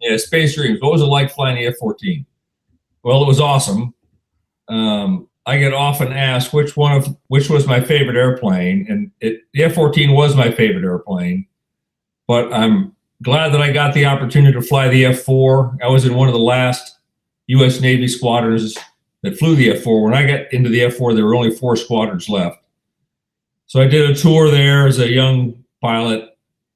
Yeah, Space Dreams. What was it like flying the F-14? Well, it was awesome. I get often asked which was my favorite airplane, and the F-14 was my favorite airplane. But I'm glad that I got the opportunity to fly the F-4. I was in one of the last U.S. Navy squadrons that flew the F-4. When I got into the F-4, there were only 4 squadrons left. So I did a tour there as a young pilot.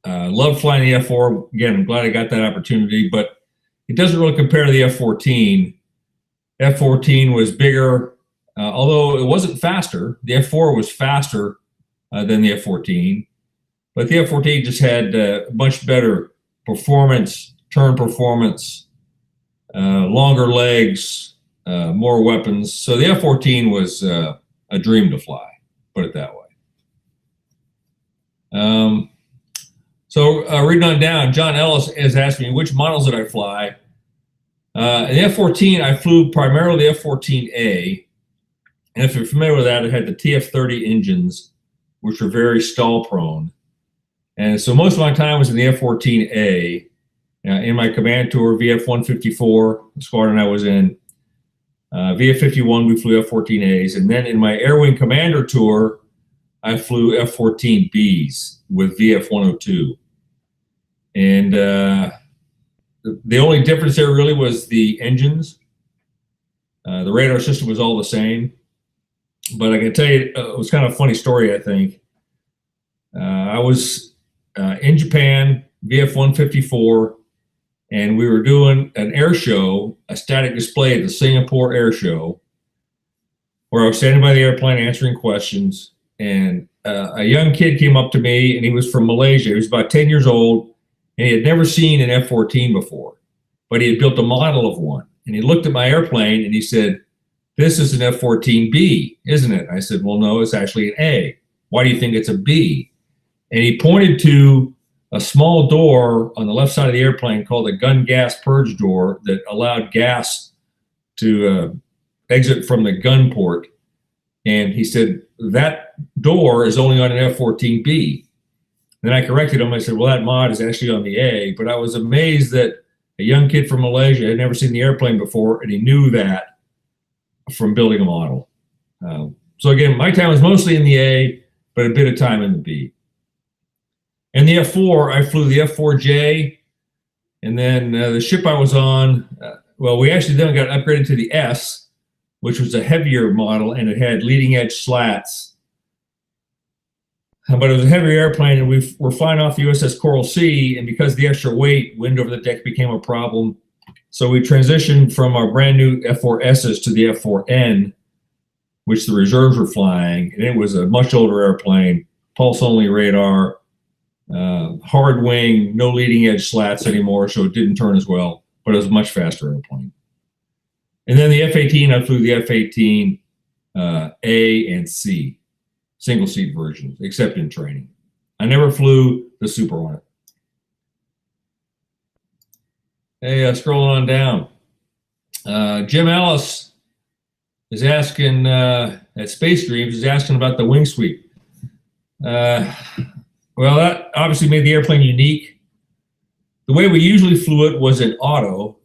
Loved flying the F-4. Again, I'm glad I got that opportunity, but it doesn't really compare to the F-14. F-14 was bigger, although it wasn't faster. The F-4 was faster than the F-14, but the F-14 just had much better performance, turn performance, longer legs, more weapons. So the F-14 was a dream to fly, put it that way. Reading on down, John Ellis has asked me, which models did I fly? In the F-14, I flew primarily the F-14A. And if you're familiar with that, it had the TF-30 engines, which were very stall prone. And so most of my time was in the F-14A. In my command tour, VF-154, the squadron I was in, VF-51, we flew F-14As. And then in my Air Wing Commander tour, I flew F-14Bs with VF-102. And the only difference there really was the engines. The radar system was all the same. But I can tell you, it was kind of a funny story, I think. I was in Japan, VF-154, and we were doing an air show, a static display at the Singapore Air Show, where I was standing by the airplane answering questions. And a young kid came up to me, and he was from Malaysia. He was about 10 years old, and he had never seen an F-14 before, but he had built a model of one. And he looked at my airplane, and he said, "This is an F-14B, isn't it?" I said, "Well, no, it's actually an A. Why do you think it's a B?" And he pointed to a small door on the left side of the airplane called the gun gas purge door that allowed gas to exit from the gun port. And he said, "That door is only on an F-14B. Then I corrected him. I said, "Well, that mod is actually on the A." But I was amazed that a young kid from Malaysia had never seen the airplane before, and he knew that from building a model. So again, my time was mostly in the A, but a bit of time in the B. And the F-4, I flew the F-4J, and then the ship I was on, well, we actually then got upgraded to the S, which was a heavier model, and it had leading edge slats. But it was a heavier airplane, and we were flying off the USS Coral Sea, and because of the extra weight, wind over the deck became a problem. So we transitioned from our brand new F-4Ss to the F-4N, which the reserves were flying, and it was a much older airplane, pulse-only radar, hard wing, no leading edge slats anymore, so it didn't turn as well, but it was a much faster airplane. And then the F-18, I flew the F-18 A and C, single seat versions, except in training. I never flew the Super Hornet. Hey, scrolling on down. Jim Ellis is asking, at Space Dreams, is asking about the wing sweep. Well, that obviously made the airplane unique. The way we usually flew it was in auto.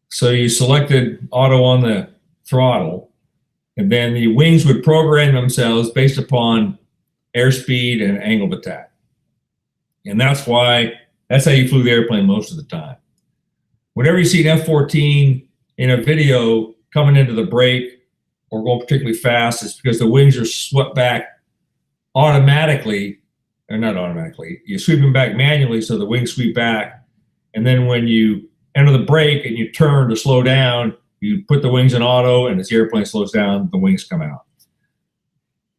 So you selected auto on the throttle, and then the wings would program themselves based upon airspeed and angle of attack. And that's how you flew the airplane most of the time. Whenever you see an F-14 in a video coming into the break or going particularly fast, it's because the wings are swept back automatically, or not automatically. You sweep them back manually so the wings sweep back. And then when you enter the brake and you turn to slow down, you put the wings in auto, and as the airplane slows down, the wings come out.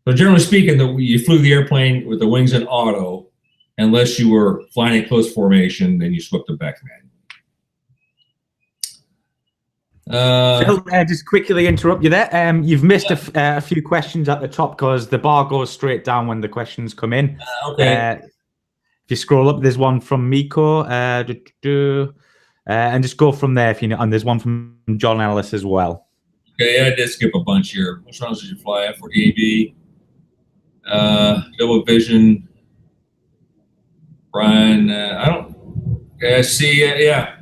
So generally speaking, you flew the airplane with the wings in auto, unless you were flying in close formation, then you swept them back manually. Phil, just quickly interrupt you there. You've missed a few questions at the top because the bar goes straight down when the questions come in. Okay. If you scroll up, there's one from Miko, and just go from there. And there's one from John Ellis as well. Okay, I did skip a bunch here. Which ones did you fly? F-40AB, Double Vision, Brian. I don't Okay, I see. Yeah.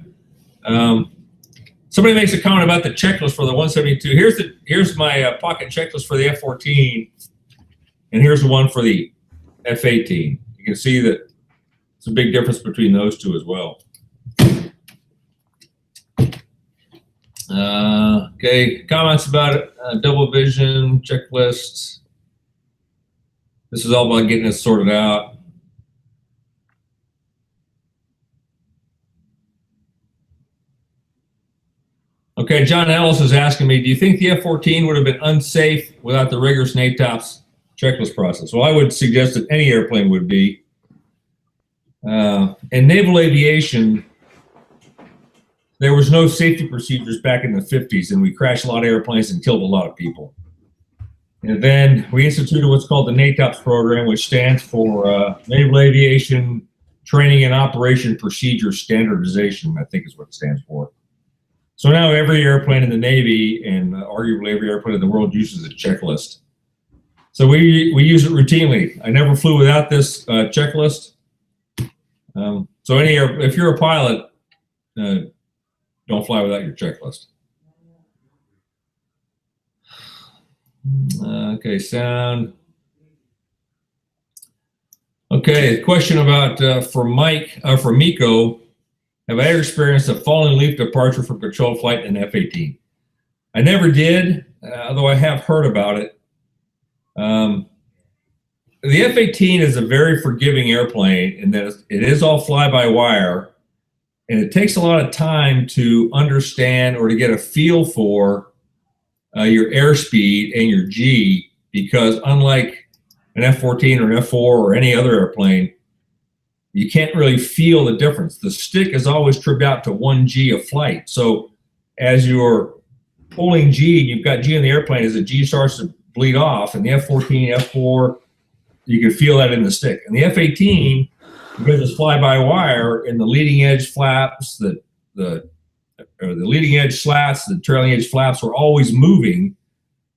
Somebody makes a comment about the checklist for the 172. Here's my pocket checklist for the F-14, and here's the one for the F-18. You can see that it's a big difference between those two as well. Okay, comments about it. Double vision checklist. This is all about getting it sorted out. Okay, John Ellis is asking me, do you think the F-14 would have been unsafe without the rigorous NATOPS checklist process? Well, I would suggest that any airplane would be. In naval aviation, there was no safety procedures back in the 50s, and we crashed a lot of airplanes and killed a lot of people. And then we instituted what's called the NATOPS program, which stands for Naval Aviation Training and Operation Procedure Standardization, I think is what it stands for. So now every airplane in the Navy and arguably every airplane in the world uses a checklist. So we use it routinely. I never flew without this checklist. So if you're a pilot, don't fly without your checklist. Okay, sound. Okay, question about for Miko. Have I ever experienced a falling leaf departure from controlled flight in F-18? I never did, although I have heard about it. The F-18 is a very forgiving airplane in that it is all fly-by-wire, and it takes a lot of time to understand or to get a feel for your airspeed and your G, because unlike an F-14 or an F-4 or any other airplane, you can't really feel the difference. The stick is always trimmed out to 1 G of flight. So as you're pulling G and you've got G in the airplane, as the G starts to bleed off, and the F-14, F-4, you can feel that in the stick. And the F-18, because it's fly-by-wire, and the leading edge flaps, the leading edge slats, the trailing edge flaps are always moving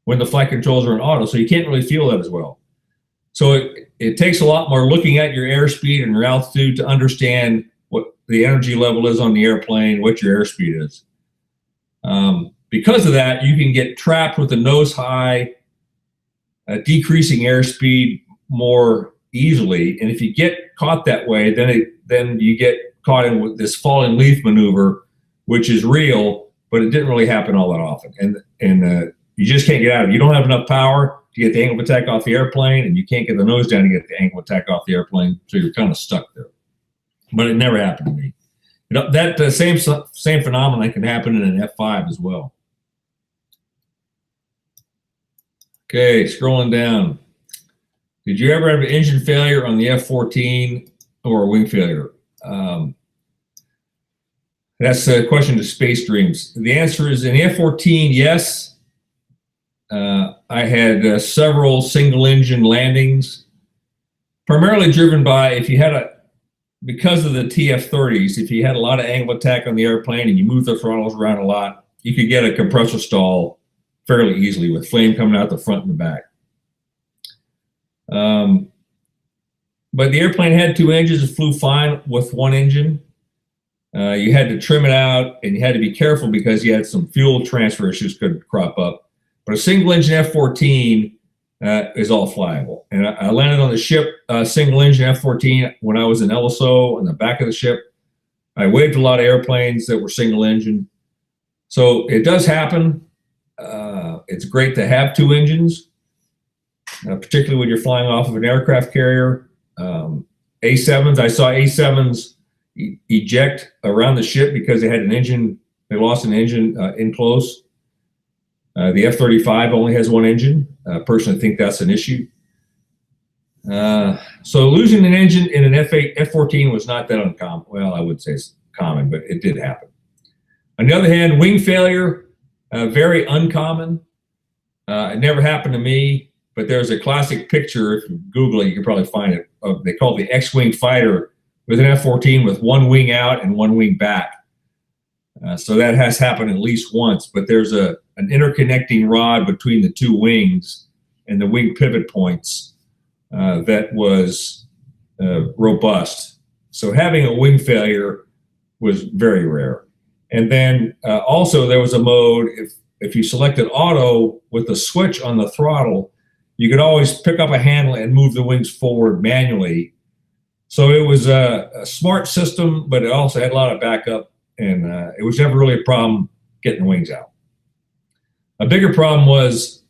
when the flight controls are in auto, so you can't really feel that as well. So it takes a lot more looking at your airspeed and your altitude to understand what the energy level is on the airplane, what your airspeed is. Because of that, you can get trapped with the nose high, decreasing airspeed more easily. And if you get caught that way, then you get caught in with this falling leaf maneuver, which is real, but it didn't really happen all that often. And you just can't get out of it. You don't have enough power to get the angle of attack off the airplane, and you can't get the nose down to get the angle of attack off the airplane, so you're kind of stuck there. But it never happened to me. That same phenomenon can happen in an F-5 as well. Okay, scrolling down. Did you ever have an engine failure on the F-14 or a wing failure? That's a question to Space Dreams. The answer is in the F-14, yes. I had several single engine landings, primarily driven by because of the TF-30s, if you had a lot of angle attack on the airplane and you moved the throttles around a lot, you could get a compressor stall fairly easily with flame coming out the front and the back. But the airplane had 2 engines. It flew fine with 1 engine. You had to trim it out, and you had to be careful because you had some fuel transfer issues could crop up. But a single engine F-14 is all flyable. And I landed on the ship, single engine F-14 when I was in LSO in the back of the ship. I waved a lot of airplanes that were single engine. So it does happen. It's great to have 2 engines, particularly when you're flying off of an aircraft carrier. A7s, I saw A7s eject around the ship because they had an engine, they lost an engine in close. The F-35 only has 1 engine. Personally, I think that's an issue. So losing an engine in an F-14 was not that uncommon. Well, I would say it's common, but it did happen. On the other hand, wing failure, very uncommon. It never happened to me, but there's a classic picture. If you Google it, you can probably find it. They call it the X-Wing fighter with an F-14 with 1 wing out and 1 wing back. So that has happened at least once, but there's an interconnecting rod between the 2 wings and the wing pivot points that was robust. So having a wing failure was very rare. And then also there was a mode, if you selected auto with the switch on the throttle, you could always pick up a handle and move the wings forward manually. So it was a smart system, but it also had a lot of backup, and it was never really a problem getting the wings out. A bigger problem was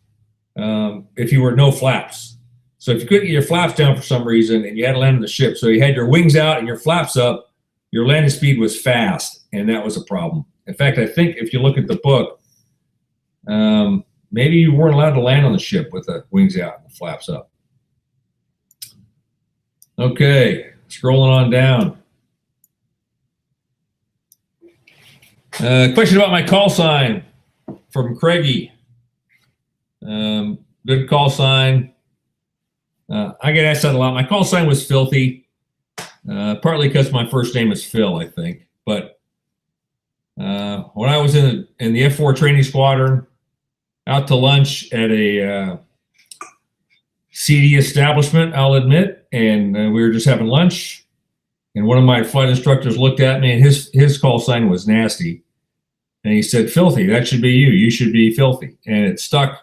if you were no flaps. So if you couldn't get your flaps down for some reason and you had to land on the ship, so you had your wings out and your flaps up, your landing speed was fast, and that was a problem. In fact, I think if you look at the book, maybe you weren't allowed to land on the ship with the wings out and the flaps up. Okay, scrolling on down. Question about my call sign from Craigie. Good call sign. I get asked that a lot. My call sign was Filthy, partly because my first name is Phil, I think. But when I was in the F4 training squadron, out to lunch at a seedy establishment, I'll admit, and we were just having lunch, and one of my flight instructors looked at me, and his call sign was Nasty, and he said, "Filthy, that should be you. You should be Filthy," and it stuck,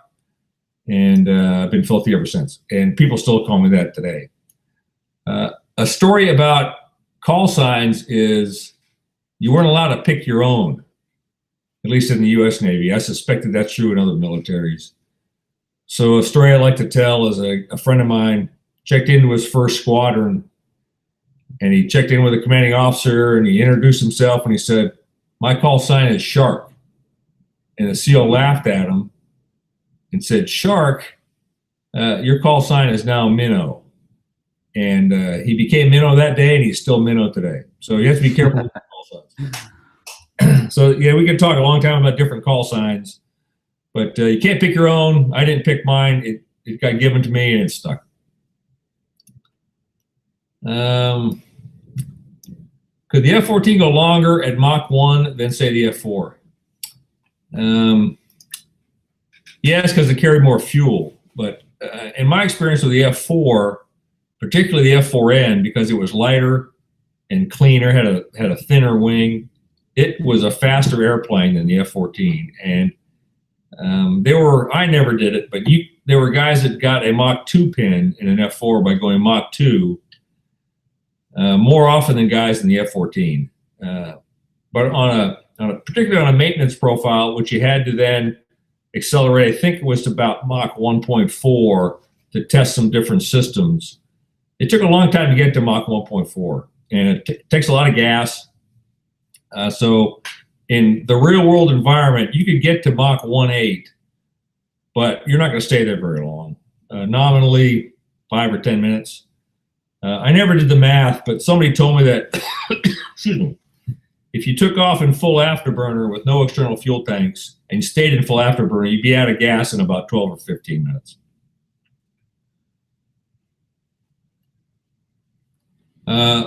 and I've been Filthy ever since, and people still call me that today. A story about call signs is you weren't allowed to pick your own, at least in the U.S. Navy. I suspected that's true in other militaries. So a story I like to tell is a friend of mine checked into his first squadron, and he checked in with a commanding officer, and he introduced himself, and he said, "My call sign is Shark." And the SEAL laughed at him and said, "Shark, your call sign is now Minnow." And he became Minnow that day, and he's still Minnow today. So you have to be careful with call signs. So yeah, we could talk a long time about different call signs, but you can't pick your own. I didn't pick mine. It got given to me, and it stuck. Could the F-14 go longer at Mach 1 than, say, the F-4? Yes, because it carried more fuel. But in my experience with the F-4, particularly the F-4N, because it was lighter and cleaner, had a thinner wing, it was a faster airplane than the F-14. And I never did it, but there were guys that got a Mach 2 pin in an F-4 by going Mach 2 more often than guys in the F-14. But particularly on a maintenance profile, which you had to then accelerate, I think it was about Mach 1.4 to test some different systems. It took a long time to get to Mach 1.4, and it takes a lot of gas. So in the real world environment, you could get to Mach 1.8, but you're not going to stay there very long. Nominally 5 or 10 minutes. I never did the math, but somebody told me that excuse me, if you took off in full afterburner with no external fuel tanks and you stayed in full afterburner, you'd be out of gas in about 12 or 15 minutes.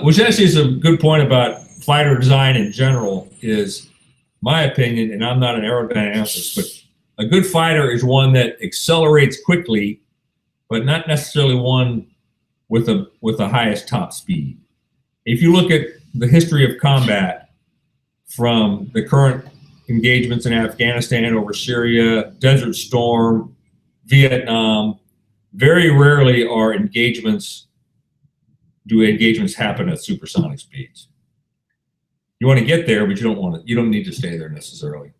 Which actually is a good point about fighter design in general, is my opinion, and I'm not an aerodynamicist, but a good fighter is one that accelerates quickly, but not necessarily one with the highest top speed. If you look at the history of combat from the current engagements in Afghanistan, over Syria, Desert Storm, Vietnam, very rarely do engagements happen at supersonic speeds. You want to get there, but you don't need to stay there necessarily.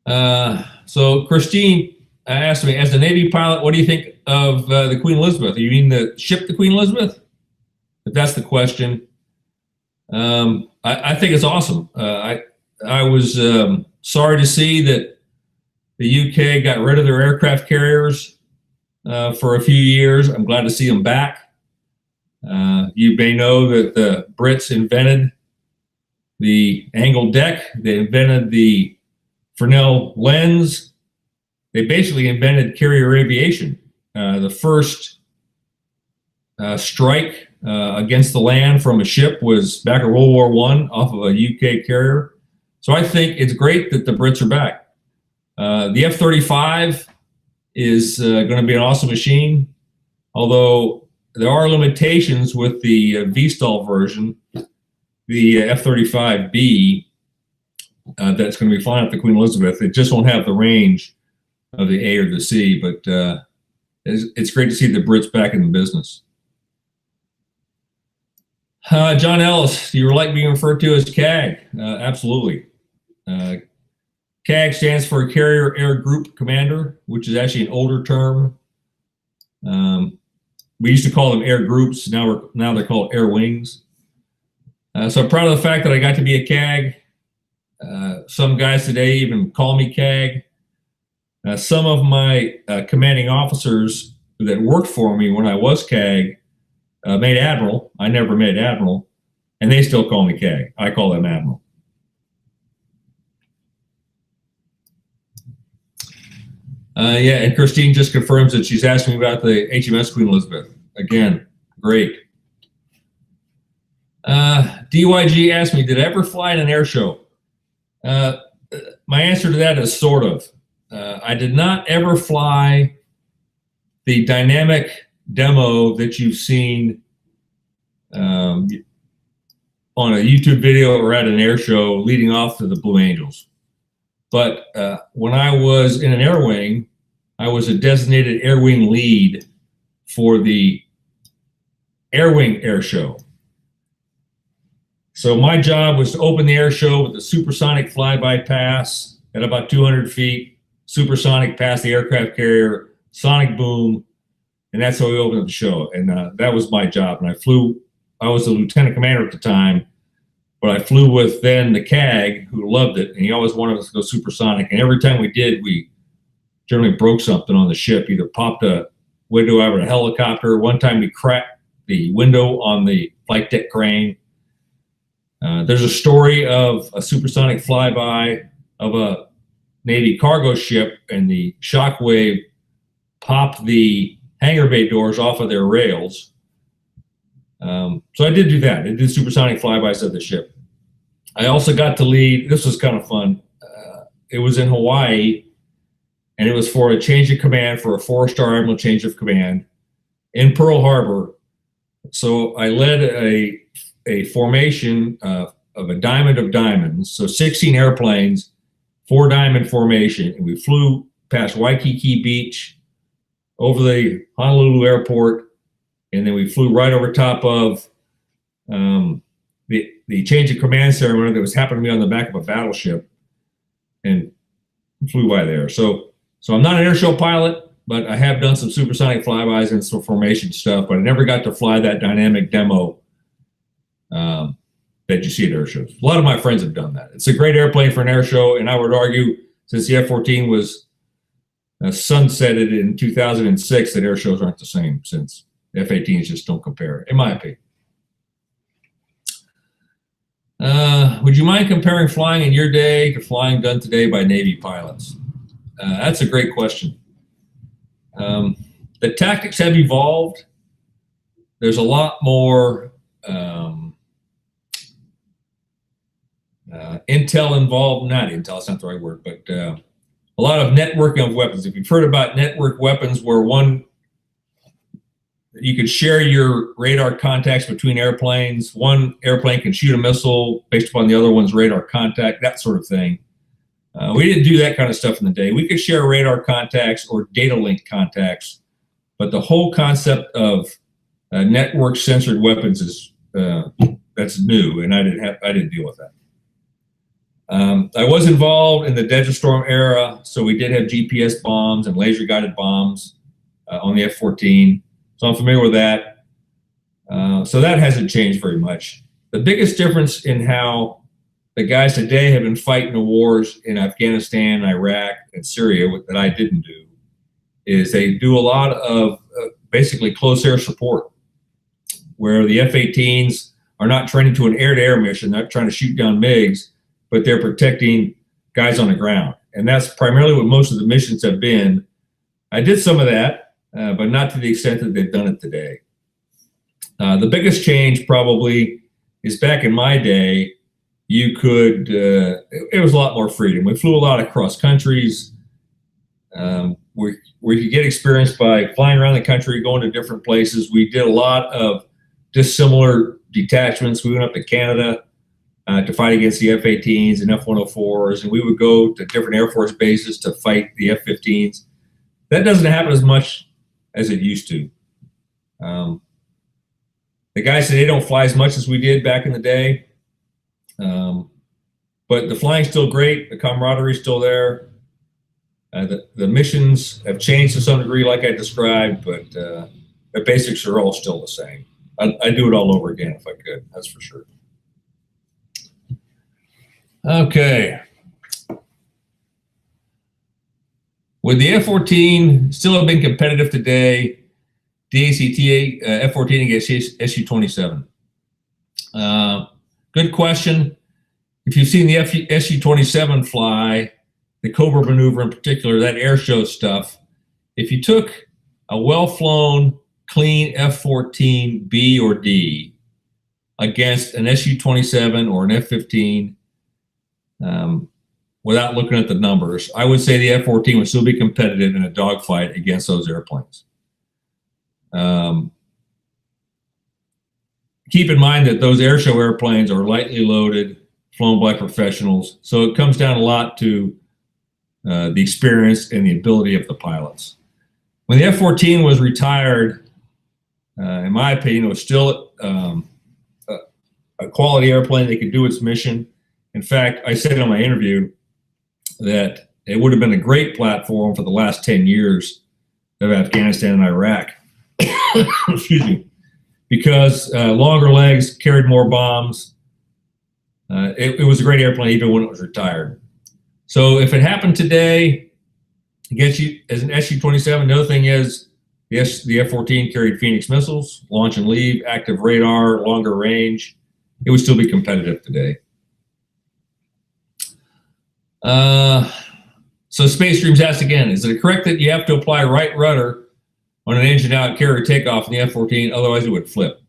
So Christine asked me, as a Navy pilot, what do you think of the Queen Elizabeth? You mean the ship, the Queen Elizabeth? If that's the question, I think it's awesome. I was sorry to see that the UK got rid of their aircraft carriers for a few years. I'm glad to see them back. You may know that the Brits invented the angled deck. They invented the Fresnel lens. They basically invented carrier aviation. The first strike against the land from a ship was back in World War I off of a UK carrier. So I think it's great that the Brits are back. The F-35 is going to be an awesome machine, although there are limitations with the VSTOL version. the F-35B that's going to be flying up the Queen Elizabeth. It just won't have the range of the A or the C, but it's great to see the Brits back in the business. John Ellis, do you like being referred to as CAG? Absolutely. CAG stands for Carrier Air Group Commander, which is actually an older term. We used to call them air groups. Now they're called air wings. So I'm proud of the fact that I got to be a CAG. Some guys today even call me CAG. Some of my commanding officers that worked for me when I was CAG made Admiral. I never made Admiral, and they still call me CAG. I call them Admiral. Yeah, and Christine just confirms that she's asking me about the HMS Queen Elizabeth. Again, great. DYG asked me, did I ever fly in an air show? My answer to that is sort of. I did not ever fly the dynamic demo that you've seen on a YouTube video or at an air show leading off to the Blue Angels. But when I was in an air wing, I was a designated air wing lead for the air wing air show. So my job was to open the air show with a supersonic flyby pass at about 200 feet, supersonic past the aircraft carrier, sonic boom, and that's how we opened the show. And that was my job. And I was the lieutenant commander at the time, but I flew with then the CAG, who loved it, and he always wanted us to go supersonic. And every time we did, we generally broke something on the ship, either popped a window out of a helicopter. One time we cracked the window on the flight deck crane. There's a story of a supersonic flyby of a Navy cargo ship, and the shock wave popped the hangar bay doors off of their rails. So I did do that. I did supersonic flybys of the ship. I also got to lead, this was kind of fun. It was in Hawaii, and it was for a change of command, for a 4-star admiral change of command in Pearl Harbor. So I led a formation of a diamond of diamonds. So 16 airplanes, 4-diamond formation. And we flew past Waikiki Beach, over the Honolulu airport, and then we flew right over top of the change of command ceremony that was happening to be on the back of a battleship, and flew by there. So I'm not an airshow pilot, but I have done some supersonic flybys and some formation stuff, but I never got to fly that dynamic demo that you see at air shows. A lot of my friends have done that. It's a great airplane for an air show, and I would argue, since the F-14 was sunsetted in 2006, that air shows aren't the same, since F-18s just don't compare, in my opinion. Would you mind comparing flying in your day to flying done today by Navy pilots? That's a great question. The tactics have evolved. There's a lot more intel involved, not intel, it's not the right word, but a lot of networking of weapons. If you've heard about network weapons, where you could share your radar contacts between airplanes. One airplane can shoot a missile based upon the other one's radar contact, that sort of thing. We didn't do that kind of stuff in the day. We could share radar contacts or data link contacts, but the whole concept of network censored weapons is that's new, and I didn't deal with that. I was involved in the Desert Storm era, so we did have GPS bombs and laser guided bombs on the F-14. So I'm familiar with that. So that hasn't changed very much. The biggest difference in how the guys today have been fighting the wars in Afghanistan, Iraq, and Syria that I didn't do is they do a lot of basically close air support, where the F-18s are not training to an air-to-air mission. They're trying to shoot down MiGs, but they're protecting guys on the ground. And that's primarily what most of the missions have been. I did some of that, but not to the extent that they've done it today. The biggest change probably is back in my day, you could, it was a lot more freedom. We flew a lot across countries. We could get experience by flying around the country, going to different places. We did a lot of dissimilar detachments. We went up to Canada to fight against the F-18s and F-104s, and we would go to different Air Force bases to fight the F-15s. That doesn't happen as much as it used to. The guys today don't fly as much as we did back in the day, but the flying's still great. The camaraderie's still there. The missions have changed to some degree, like I described, but the basics are all still the same. I'd do it all over again if I could, that's for sure. Okay. Would the F-14 still have been competitive today, DACTA F-14 against SU-27? Good question. If you've seen the SU-27 fly, the Cobra Maneuver in particular, that air show stuff, if you took a well-flown, clean F-14 B or D against an SU-27 or an F-15, without looking at the numbers, I would say the F-14 would still be competitive in a dogfight against those airplanes. Keep in mind that those airshow airplanes are lightly loaded, flown by professionals, so it comes down a lot to the experience and the ability of the pilots. When the F-14 was retired, in my opinion, it was still a quality airplane that could do its mission. In fact, I said in my interview that it would have been a great platform for the last 10 years of Afghanistan and Iraq. Excuse me. Because longer legs, carried more bombs. It was a great airplane even when it was retired. So if it happened today against you as an SU-27, the other thing is the F-14 carried Phoenix missiles, launch and leave, active radar, longer range. It would still be competitive today. So Space Dreams asked again, is it correct that you have to apply right rudder on an engine out carrier takeoff in the F-14, otherwise it would flip?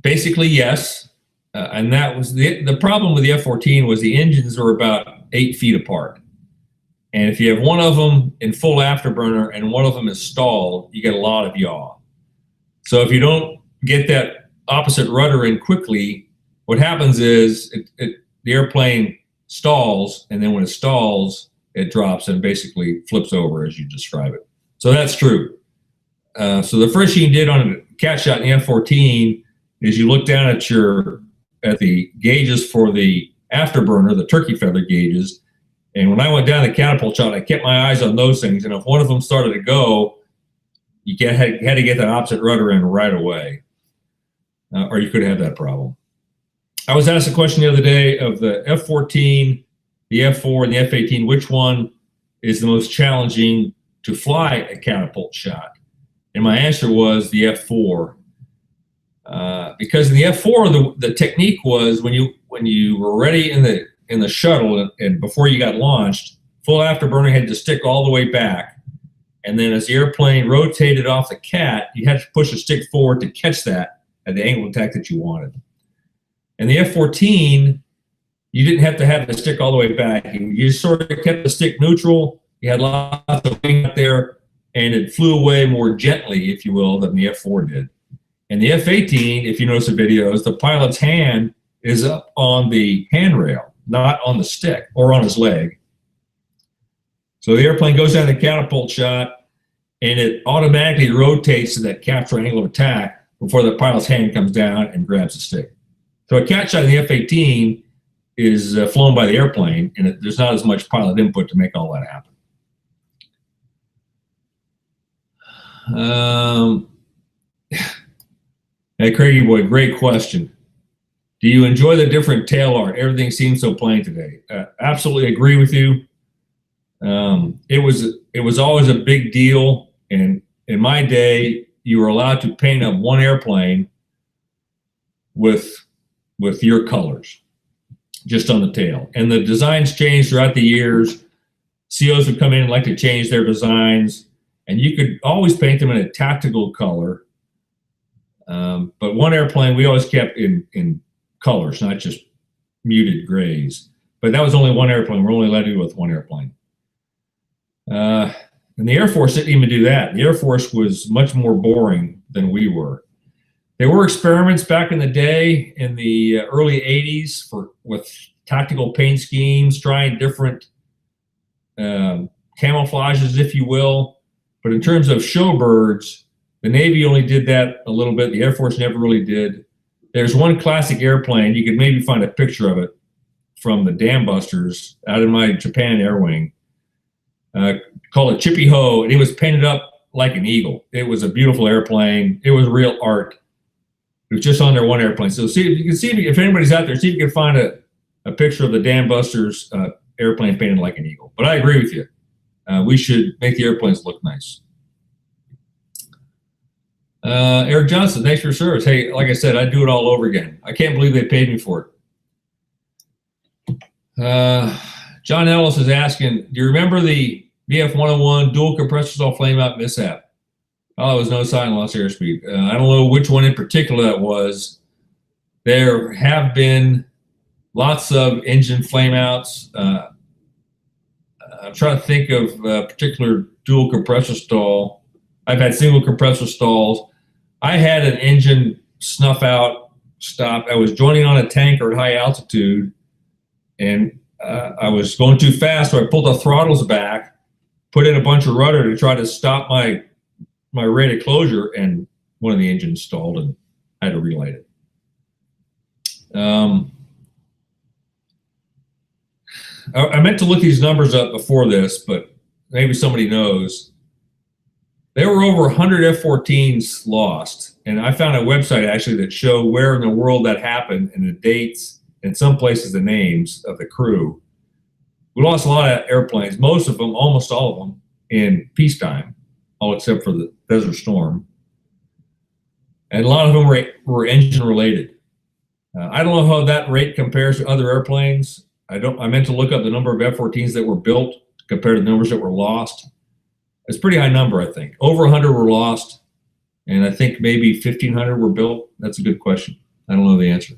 Basically, yes. And that was the problem with the F-14 was the engines were about 8 feet apart. And if you have one of them in full afterburner and one of them is stalled, you get a lot of yaw. So if you don't get that opposite rudder in quickly, what happens is the airplane stalls, and then when it stalls, it drops and basically flips over as you describe it. So that's true. So the first thing you did on a cat shot in the F-14 is you look down at the gauges for the afterburner, the turkey feather gauges. And when I went down the catapult shot, I kept my eyes on those things. And if one of them started to go, you had to get that opposite rudder in right away, or you could have that problem. I was asked a question the other day of the F-14, the F-4, and the F-18, which one is the most challenging to fly a catapult shot? And my answer was the F-4. Because in the F-4, the technique was when you were ready in the shuttle and before you got launched, full afterburner had to stick all the way back. And then as the airplane rotated off the cat, you had to push the stick forward to catch that at the angle of attack that you wanted. And the F-14, you didn't have to have the stick all the way back. You just sort of kept the stick neutral. You had lots of wing out there, and it flew away more gently, if you will, than the F-4 did. And the F-18, if you notice the videos, the pilot's hand is up on the handrail, not on the stick or on his leg. So the airplane goes down the catapult shot, and it automatically rotates to that capture angle of attack before the pilot's hand comes down and grabs the stick. So a cat shot in the F-18 is flown by the airplane, and there's not as much pilot input to make all that happen. Hey, Craigie boy, great question. Do you enjoy the different tail art? Everything seems so plain today. Absolutely agree with you. It was always a big deal, and in my day, you were allowed to paint up one airplane with your colors, just on the tail. And the designs changed throughout the years. COs would come in and like to change their designs, and you could always paint them in a tactical color. But one airplane we always kept in colors, not just muted grays. But that was only one airplane. We're only allowed to do it with one airplane. And the Air Force didn't even do that. The Air Force was much more boring than we were. There were experiments back in the day in the early 80s with tactical paint schemes, trying different camouflages, if you will. But in terms of showbirds, the Navy only did that a little bit. The Air Force never really did. There's one classic airplane, you could maybe find a picture of it, from the Dam Busters out in my Japan Air Wing, called a Chippy Ho, and it was painted up like an eagle. It was a beautiful airplane. It was real art. It was just on their one airplane. So see if you can see if anybody's out there, see if you can find a picture of the Dam Busters airplane painted like an eagle. But I agree with you. We should make the airplanes look nice. Eric Johnson, thanks for your service. Hey, like I said, I'd do it all over again. I can't believe they paid me for it. John Ellis is asking, do you remember the VF-101 dual compressor stall flameout mishap? Oh, it was no sign loss airspeed. I don't know which one in particular that was. There have been lots of engine flameouts. I'm trying to think of a particular dual compressor stall. I've had single compressor stalls. I had an engine snuff out stop. I was joining on a tanker at high altitude, and I was going too fast, so I pulled the throttles back, put in a bunch of rudder to try to stop my rate of closure, and one of the engines stalled, and I had to relight it. I meant to look these numbers up before this, but maybe somebody knows. There were over 100 F-14s lost, and I found a website actually that showed where in the world that happened and the dates, and some places the names of the crew. We lost a lot of airplanes, most of them, almost all of them, in peacetime, all except for the Desert Storm. And a lot of them were engine related. I don't know how that rate compares to other airplanes. I meant to look up the number of F-14s that were built compared to the numbers that were lost. It's a pretty high number, I think. Over 100 were lost, and I think maybe 1,500 were built. That's a good question. I don't know the answer.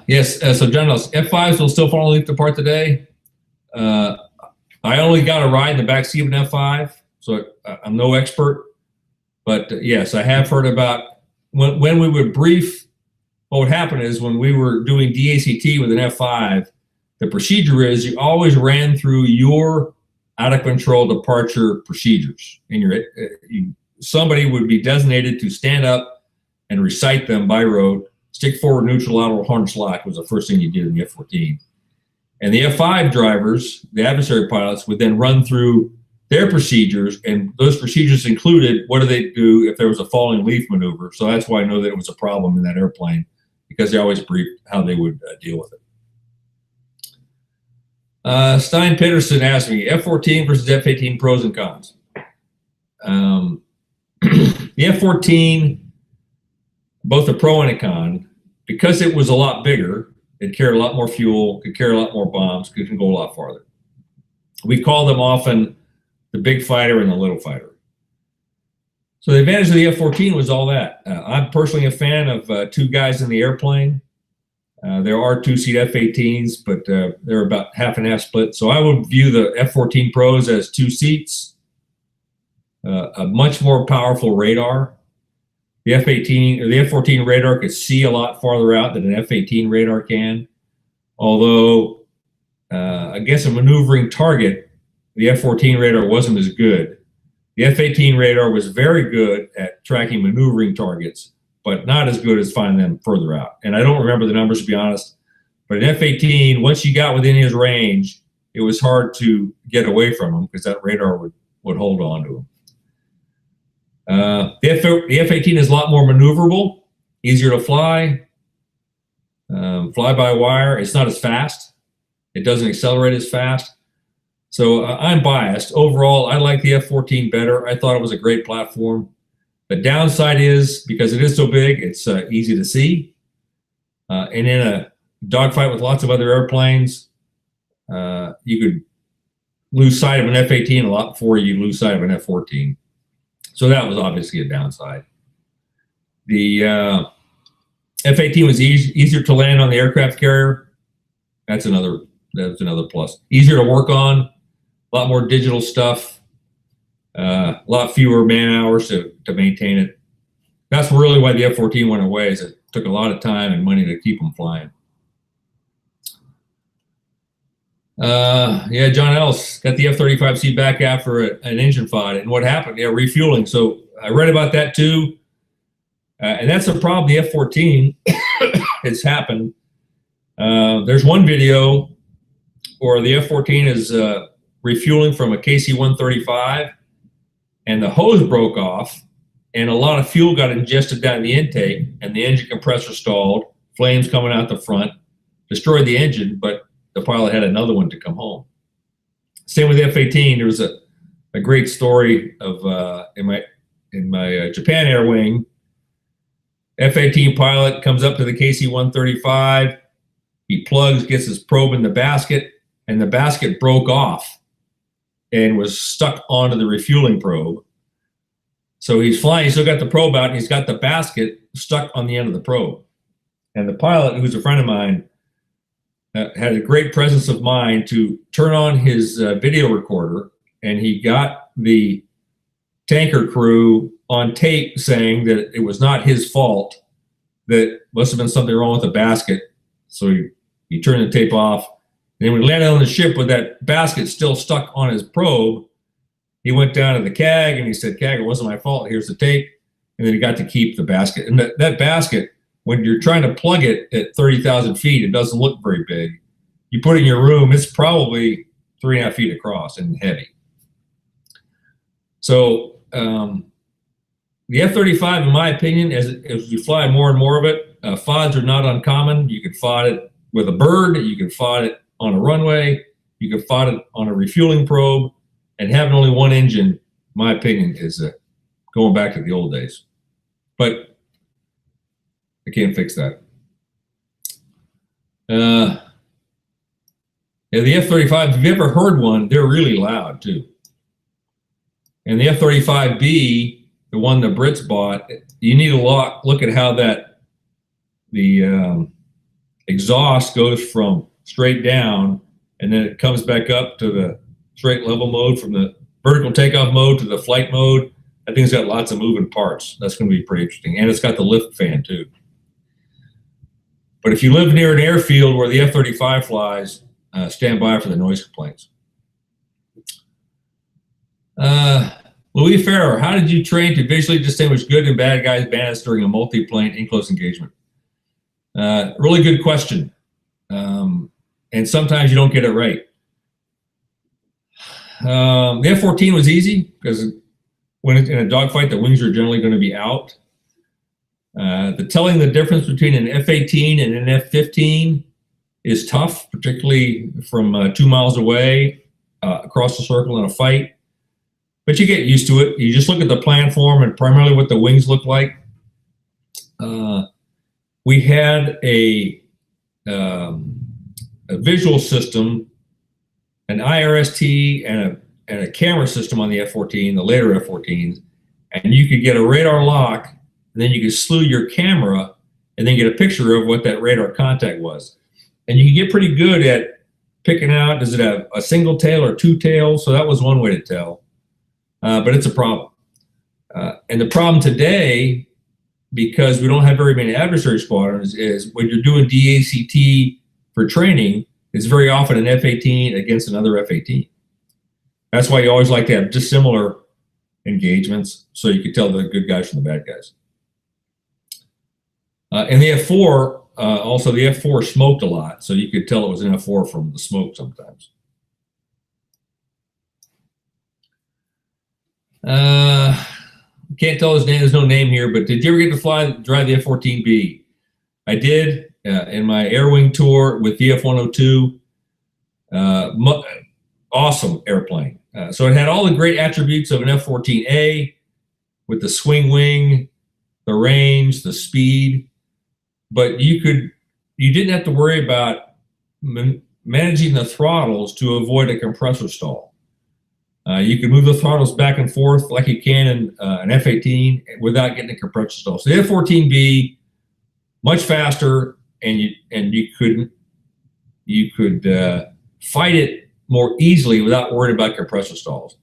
Yes, so John Ellis, F5s will still fall leak apart today. I only got a ride in the back seat of an F5, so I'm no expert. But yes, I have heard about when we would brief. What would happen is when we were doing DACT with an F5, the procedure is you always ran through your out of control departure procedures. And somebody would be designated to stand up and recite them by rote. Stick forward, neutral, lateral, harness lock was the first thing you did in the F-14. And the F-5 drivers, the adversary pilots, would then run through their procedures, and those procedures included what do they do if there was a falling leaf maneuver. So that's why I know that it was a problem in that airplane, because they always briefed how they would deal with it. Stein Peterson asked me, F-14 versus F-18 pros and cons. The F-14, both a pro and a con, because it was a lot bigger, it carried a lot more fuel, could carry a lot more bombs, could go a lot farther. We call them often the big fighter and the little fighter. So the advantage of the F-14 was all that. I'm personally a fan of two guys in the airplane. There are two-seat F-18s, but they're about half and half split. So I would view the F-14 pros as two seats, a much more powerful radar. The F-18 or the F-14 radar could see a lot farther out than an F-18 radar can. Although against a maneuvering target, the F-14 radar wasn't as good. The F-18 radar was very good at tracking maneuvering targets, but not as good as finding them further out. And I don't remember the numbers, to be honest, but an F-18, once you got within his range, it was hard to get away from him because that radar would hold on to him. The F-18 is a lot more maneuverable, easier to fly, fly-by-wire. It's not as fast. It doesn't accelerate as fast. So I'm biased. Overall, I like the F-14 better. I thought it was a great platform. The downside is, because it is so big, it's easy to see. And in a dogfight with lots of other airplanes, you could lose sight of an F-18 a lot before you lose sight of an F-14. So that was obviously a downside. The F-18 was easier to land on the aircraft carrier. That's another plus. Easier to work on, a lot more digital stuff. A lot fewer man hours to maintain it. That's really why the F-14 went away, is it took a lot of time and money to keep them flying. Yeah, John Ellis got the F-35C back after an engine FOD. And what happened? Yeah, refueling. So I read about that too. And that's a problem. The F-14 has happened. There's one video where the F-14 is refueling from a KC-135, and the hose broke off, and a lot of fuel got ingested down the intake, and the engine compressor stalled, flames coming out the front, destroyed the engine, but the pilot had another one to come home. Same with the F-18. There was a great story of in my Japan Air Wing. F-18 pilot comes up to the KC-135. He plugs, gets his probe in the basket, and the basket broke off and was stuck onto the refueling probe. So he's flying, he's still got the probe out, and he's got the basket stuck on the end of the probe. And the pilot, who's a friend of mine, had a great presence of mind to turn on his video recorder, and he got the tanker crew on tape saying that it was not his fault, that must have been something wrong with the basket. So he turned the tape off. And then when he landed on the ship with that basket still stuck on his probe, he went down to the CAG and he said, "CAG, it wasn't my fault. Here's the tape." And then he got to keep the basket. And that basket, when you're trying to plug it at 30,000 feet, it doesn't look very big. You put it in your room, it's probably 3.5 feet across and heavy. So the F-35, in my opinion, as you fly more and more of it, FODs are not uncommon. You can FOD it with a bird, you can FOD it on a runway, you can FOD it on a refueling probe, and having only one engine, in my opinion, is going back to the old days. But I can't fix that. Yeah, the F-35, if you ever heard one, they're really loud too. And the F-35B, the one the Brits bought, you need to look at how the exhaust goes from straight down, and then it comes back up to the straight level mode, from the vertical takeoff mode to the flight mode. That thing's got lots of moving parts. That's going to be pretty interesting. And it's got the lift fan too. But if you live near an airfield where the F-35 flies, stand by for the noise complaints. Louis Farrer, how did you train to visually distinguish good and bad guys, bandits during a multi-plane in-close engagement? Really good question. And sometimes you don't get it right. The F-14 was easy because when it's in a dogfight, the wings are generally going to be out. Telling the difference between an F-18 and an F-15 is tough, particularly from 2 miles away across the circle in a fight. But you get used to it. You just look at the plan form and primarily what the wings look like. We had a visual system, an IRST, and a camera system on the F-14, the later F-14s, and you could get a radar lock, and then you could slew your camera and then get a picture of what that radar contact was. And you can get pretty good at picking out, does it have a single tail or two tails? So that was one way to tell. But it's a problem. And the problem today, because we don't have very many adversary squadrons, is when you're doing DACT for training, it's very often an F-18 against another F-18. That's why you always like to have dissimilar engagements so you can tell the good guys from the bad guys. And the F-4, also the F-4 smoked a lot, so you could tell it was an F-4 from the smoke sometimes. Can't tell his name, there's no name here, but did you ever get to drive the F-14B? I did in my air wing tour with the F-102. Awesome airplane. So it had all the great attributes of an F-14A with the swing wing, the range, the speed, but you didn't have to worry about managing the throttles to avoid a compressor stall. You can move the throttles back and forth like you can in an F-18 without getting a compressor stall. So the F-14B, much faster, and you could fight it more easily without worrying about compressor stalls.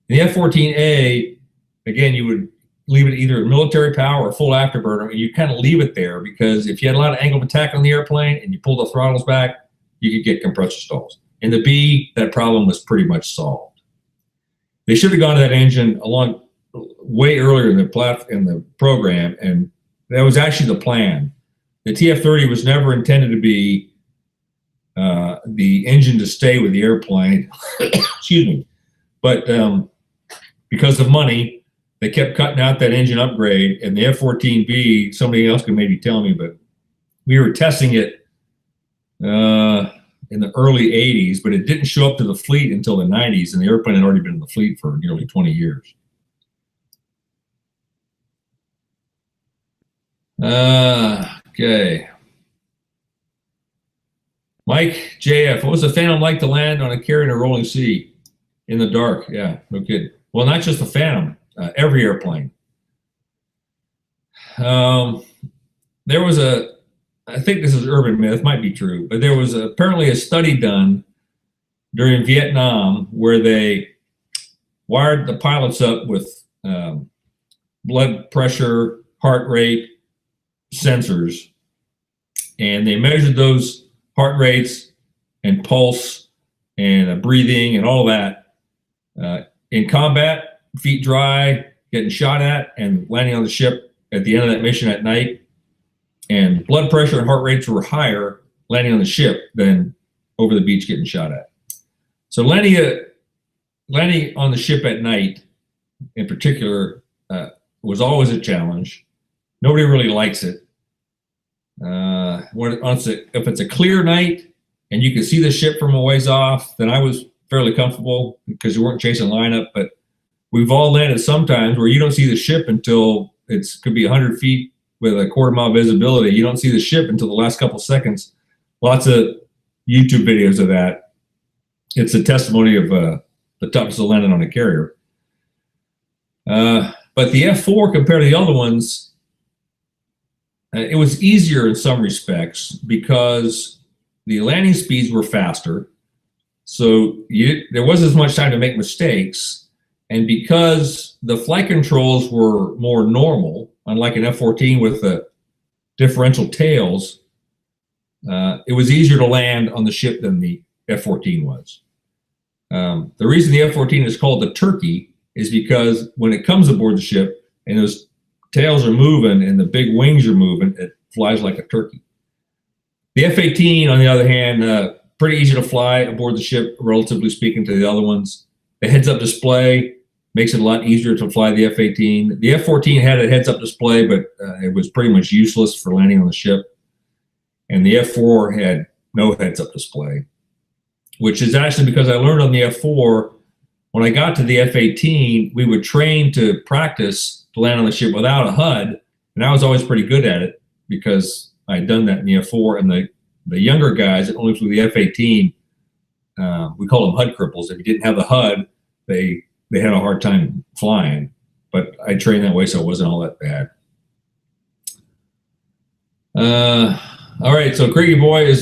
The F-14A, again, you would leave it either military power or full afterburner, and you kind of leave it there because if you had a lot of angle of attack on the airplane and you pull the throttles back, you could get compressor stalls. In the B, that problem was pretty much solved. They should have gone to that engine way earlier in the program, and that was actually the plan. The TF-30 was never intended to be the engine to stay with the airplane. Excuse me. But because of money, they kept cutting out that engine upgrade, and the F-14B, somebody else can maybe tell me, but we were testing it in the early 80s, but it didn't show up to the fleet until the 90s, and the airplane had already been in the fleet for nearly 20 years. Okay. Mike JF, what was the Phantom like to land on a carrier in a rolling sea in the dark? Yeah, no kidding. Well, not just the Phantom, every airplane. There was I think this is urban myth, might be true, but there was apparently a study done during Vietnam where they wired the pilots up with blood pressure, heart rate sensors, and they measured those heart rates and pulse and breathing and all that in combat, feet dry, getting shot at, and landing on the ship at the end of that mission at night. And blood pressure and heart rates were higher landing on the ship than over the beach getting shot at. So landing on the ship at night, in particular, was always a challenge. Nobody really likes it. If it's a clear night and you can see the ship from a ways off, then I was fairly comfortable because you weren't chasing lineup. But we've all landed sometimes where you don't see the ship until could be 100 feet with a quarter-mile visibility. You don't see the ship until the last couple seconds. Lots of YouTube videos of that. It's a testimony of the toughness of landing on a carrier. But the F4 compared to the other ones, it was easier in some respects because the landing speeds were faster. So there wasn't as much time to make mistakes. And because the flight controls were more normal, unlike an F-14 with the differential tails, it was easier to land on the ship than the F-14 was. The reason the F-14 is called the turkey is because when it comes aboard the ship and those tails are moving and the big wings are moving, it flies like a turkey. The F-18, on the other hand, pretty easy to fly aboard the ship, relatively speaking to the other ones. The heads-up display makes it a lot easier to fly the F-18. The F-14 had a heads-up display, but it was pretty much useless for landing on the ship. And the F-4 had no heads-up display, which is actually because I learned on the F-4, when I got to the F-18, we would train to practice to land on the ship without a HUD, and I was always pretty good at it because I had done that in the F-4. And the younger guys that only flew the F-18, we call them HUD cripples. If you didn't have the HUD, they had a hard time flying, but I trained that way, so it wasn't all that bad. All right, so Craigie Boy is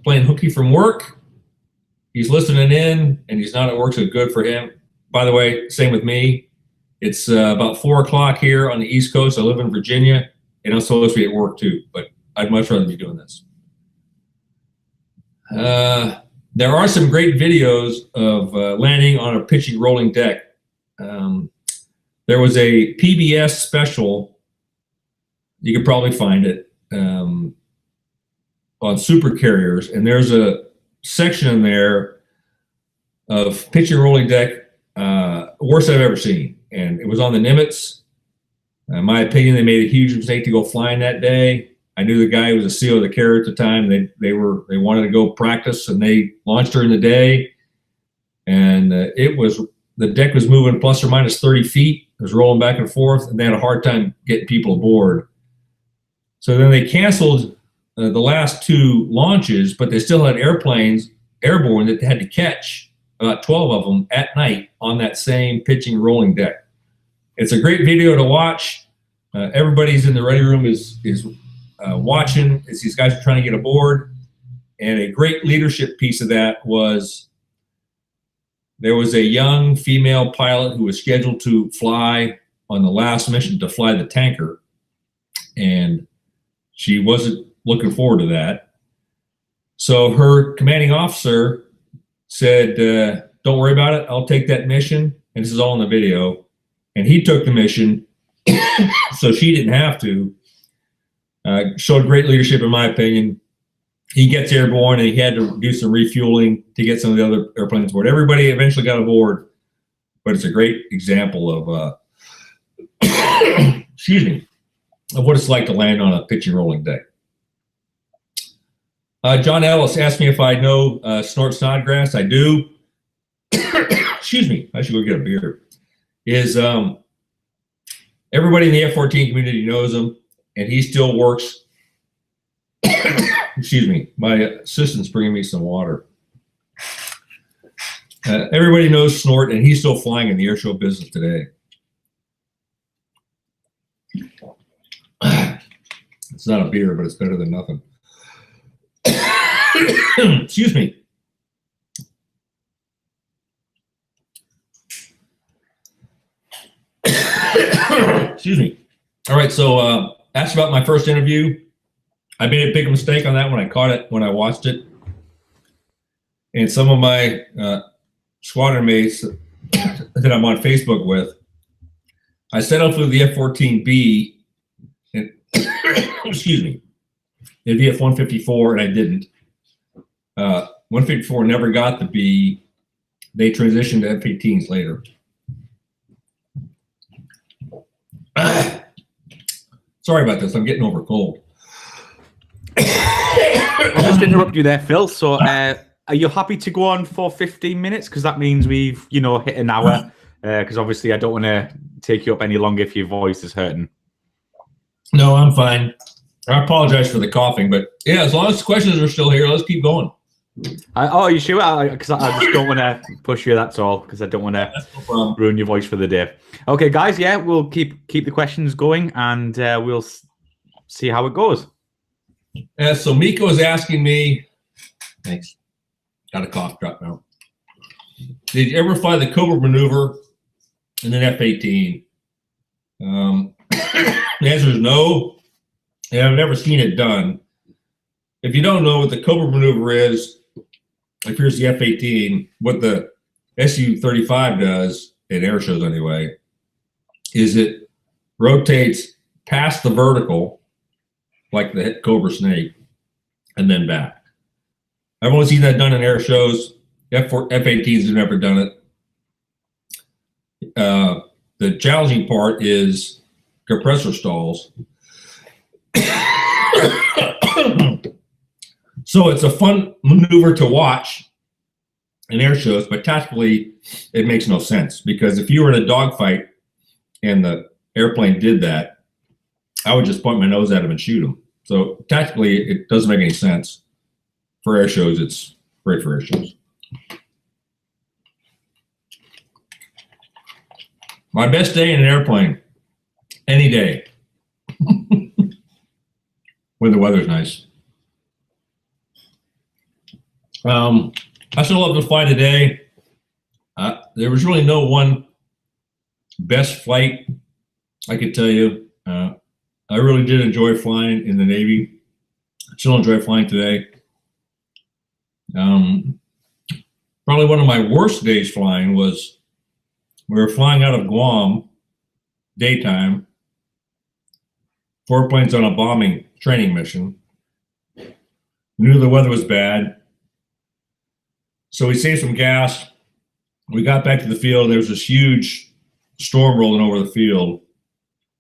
playing hooky from work. He's listening in, and he's not at work, so good for him. By the way, same with me. It's about 4 o'clock here on the East Coast. I live in Virginia, and I'm supposed to be at work too, but I'd much rather be doing this. There are some great videos of landing on a pitching rolling deck. There was a PBS special, you could probably find it, on super carriers, and there's a section in there of pitching rolling deck, worst I've ever seen. And it was on the Nimitz. In my opinion, they made a huge mistake to go flying that day. I knew the guy who was a CEO of the carrier at the time. They wanted to go practice, and they launched during the day. And the deck was moving plus or minus 30 feet. It was rolling back and forth, and they had a hard time getting people aboard. So then they canceled the last 2 launches, but they still had airplanes airborne that they had to catch, about 12 of them at night on that same pitching rolling deck. It's a great video to watch. Everybody's in the ready room is watching as these guys are trying to get aboard. And a great leadership piece of that was there was a young female pilot who was scheduled to fly on the last mission to fly the tanker, and she wasn't looking forward to that. So her commanding officer said, don't worry about it. I'll take that mission. And this is all in the video. And he took the mission, so she didn't have to. Showed great leadership, in my opinion. He gets airborne, and he had to do some refueling to get some of the other airplanes aboard. Everybody eventually got aboard, but it's a great example of, excuse me, of what it's like to land on a pitch and rolling deck. John Ellis asked me if I know Snort Snodgrass. I do. Excuse me, I should go get a beer. Everybody in the F-14 community knows him, and he still works. Excuse me, my assistant's bringing me some water. Everybody knows Snort, and he's still flying in the airshow business today. It's not a beer, but it's better than nothing. Excuse me. Excuse me. All right, so asked about my first interview. I made a big mistake on that when I caught it, when I watched it. And some of my squadron mates that I'm on Facebook with, I set up with the F-14B, and excuse me, it'd be F-154, and I didn't. 154 never got the B. They transitioned to F-18s later. Sorry about this. I'm getting over cold. I'll just interrupt you there, Phil. So are you happy to go on for 15 minutes? Because that means we've, hit an hour. Because obviously I don't want to take you up any longer if your voice is hurting. No, I'm fine. I apologize for the coughing, but yeah, as long as the questions are still here, let's keep going. Are you sure? Because I just don't want to push you, that's all. Because I don't want to ruin your voice for the day. Okay, guys, yeah, we'll keep the questions going, and we'll see how it goes. So Miko is asking me, thanks, got a cough drop now. Did you ever fly the Cobra Maneuver in an F-18? The answer is no, and I've never seen it done. If you don't know what the Cobra Maneuver is, if here's the F-18, what the Su-35 does, in air shows anyway, is it rotates past the vertical, like the Cobra Snake, and then back. I've only seen that done in air shows. F-18s have never done it. The challenging part is compressor stalls. So it's a fun maneuver to watch in air shows, but tactically it makes no sense, because if you were in a dogfight and the airplane did that, I would just point my nose at him and shoot him. So tactically it doesn't make any sense. For air shows, it's great for air shows. My best day in an airplane, any day, when the weather's nice. I still love to fly today. There was really no one best flight I could tell you. I really did enjoy flying in the Navy. I still enjoy flying today. Probably one of my worst days flying was we were flying out of Guam, daytime, 4 planes on a bombing training mission. Knew the weather was bad, so we saved some gas. We got back to the field. There was this huge storm rolling over the field,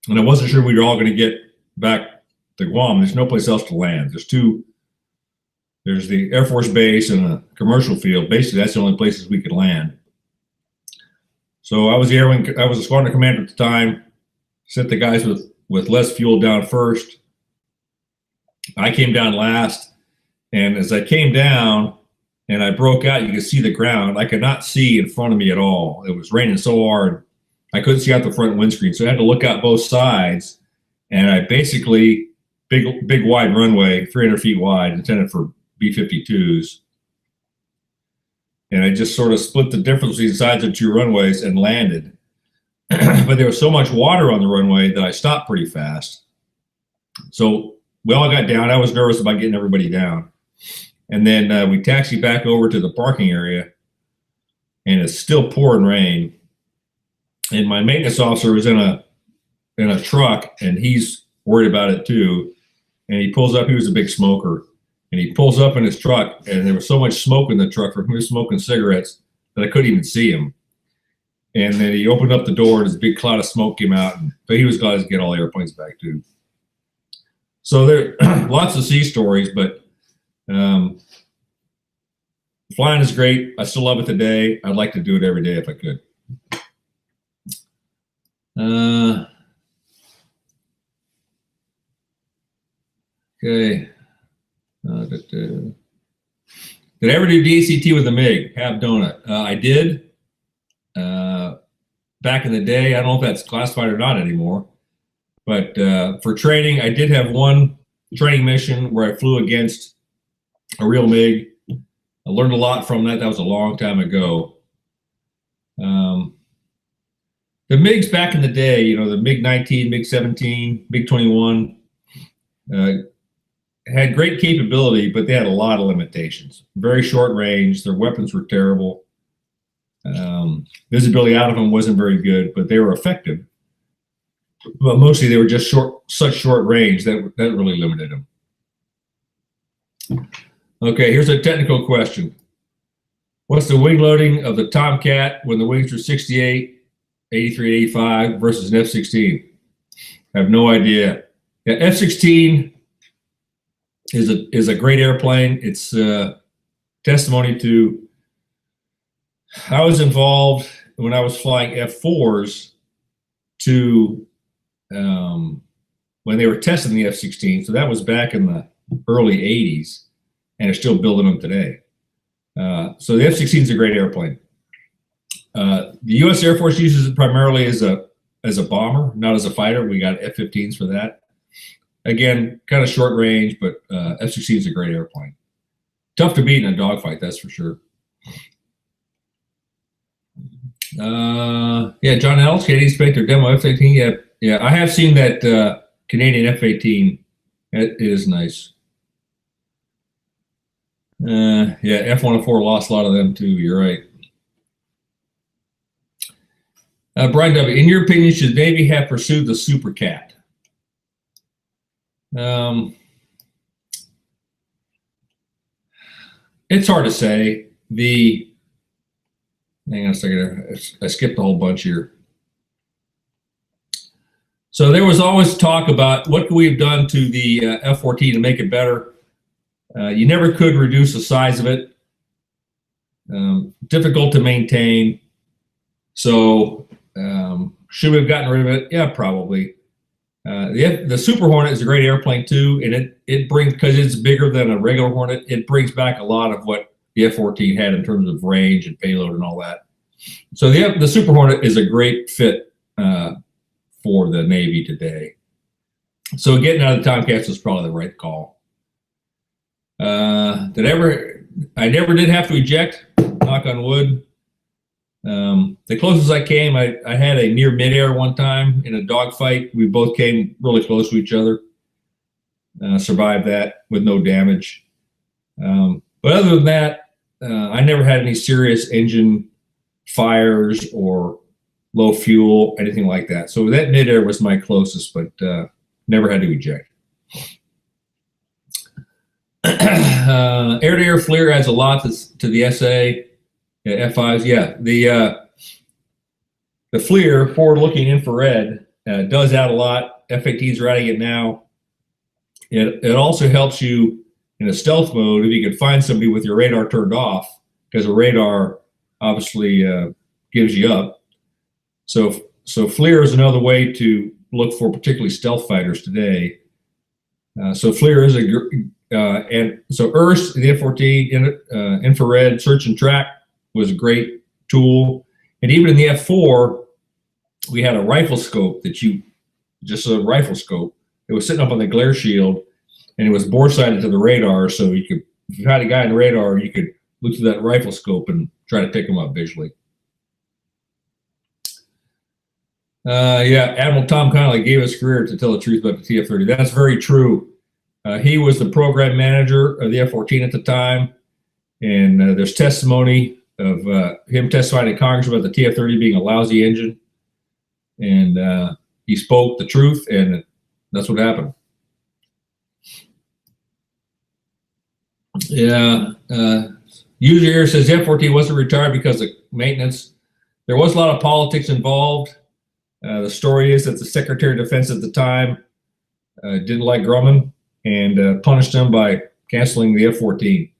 and I wasn't sure we were all going to get back to Guam. There's no place else to land. There's the Air Force Base and a commercial field. Basically, that's the only places we could land. So I was a squadron commander at the time. Sent the guys with less fuel down first. I came down last, and as I came down and I broke out, you could see the ground. I could not see in front of me at all. It was raining so hard, I couldn't see out the front windscreen. So I had to look out both sides, and I basically, big wide runway, 300 feet wide, intended for B-52s. and I just sort of split the difference between the sides of 2 runways and landed. But there was so much water on the runway that I stopped pretty fast. So we all got down. I was nervous about getting everybody down. And then we taxied back over to the parking area, and it's still pouring rain. And my maintenance officer was in a truck, and he's worried about it too. And he pulls up. He was a big smoker, and he pulls up in his truck, and there was so much smoke in the truck from him smoking cigarettes that I couldn't even see him. And then he opened up the door, and this big cloud of smoke came out. But he was glad to get all the airplanes back too. So there lots of sea stories, but flying is great. I still love it today. I'd like to do it every day if I could. Okay. Did I ever do DCT with a MiG? Have donut. I did. Back in the day, I don't know if that's classified or not anymore. But for training, I did have one training mission where I flew against a real MiG. I learned a lot from that. That was a long time ago. The MiGs back in the day, you know, the MiG-19, MiG-17, MiG-21, had great capability, but they had a lot of limitations. Very short range. Their weapons were terrible. Visibility out of them wasn't very good, but they were effective. But mostly they were just such short range that really limited them. Okay, here's a technical question. What's the wing loading of the Tomcat when the wings are 68, 83, 85 versus an F-16? I have no idea. Yeah, F-16 is a great airplane. It's testimony to, I was involved when I was flying F-4s to when they were testing the F-16. So that was back in the early 80s, and they're still building them today. So the F-16 is a great airplane. The U.S. Air Force uses it primarily as a bomber, not as a fighter. We got F-15s for that. Again, kind of short range, but F-16 is a great airplane. Tough to beat in a dogfight, that's for sure. Yeah, John Ellis, Canadian Spectre demo F-18. Yeah, I have seen that Canadian F-18. It is nice. Yeah, F-104 lost a lot of them too. You're right. Brian W., in your opinion, should Navy have pursued the Super Cat? It's hard to say. Hang on a second. I skipped a whole bunch here. So there was always talk about what could we have done to the F-14 to make it better. You never could reduce the size of it. Difficult to maintain. So should we have gotten rid of it? Yeah, probably. The Super Hornet is a great airplane too, and it brings, because it's bigger than a regular Hornet, it brings back a lot of what the F-14 had in terms of range and payload and all that. So the Super Hornet is a great fit for the Navy today. So getting out of the Tomcats was probably the right call. I never did have to eject, knock on wood. The closest I came, I had a near midair one time in a dogfight. We both came really close to each other. Survived that with no damage. But other than that, I never had any serious engine fires or low fuel, anything like that. So that midair was my closest, but never had to eject. Air-to-air FLIR adds a lot to the SA. Yeah, F5s, yeah. The FLIR, forward-looking infrared, does add a lot. F-18s are adding it now. It also helps you in a stealth mode if you can find somebody with your radar turned off, because the radar obviously gives you up. So FLIR is another way to look for particularly stealth fighters today. So FLIR is and so IRS, the F-14 infrared search and track was a great tool. And even in the F-4, we had a rifle scope just a rifle scope. It was sitting up on the glare shield, and it was bore sighted to the radar. So if you had a guy in the radar, you could look through that rifle scope and try to pick them up visually. Yeah, Admiral Tom Connolly gave his career to tell the truth about the TF-30. That's very true. He was the program manager of the F-14 at the time, and there's testimony of him testifying to Congress about the TF-30 being a lousy engine, and he spoke the truth, and that's what happened. Yeah, user here says the F-14 wasn't retired because of maintenance. There was a lot of politics involved. The story is that the Secretary of Defense at the time didn't like Grumman and punished him by canceling the F-14.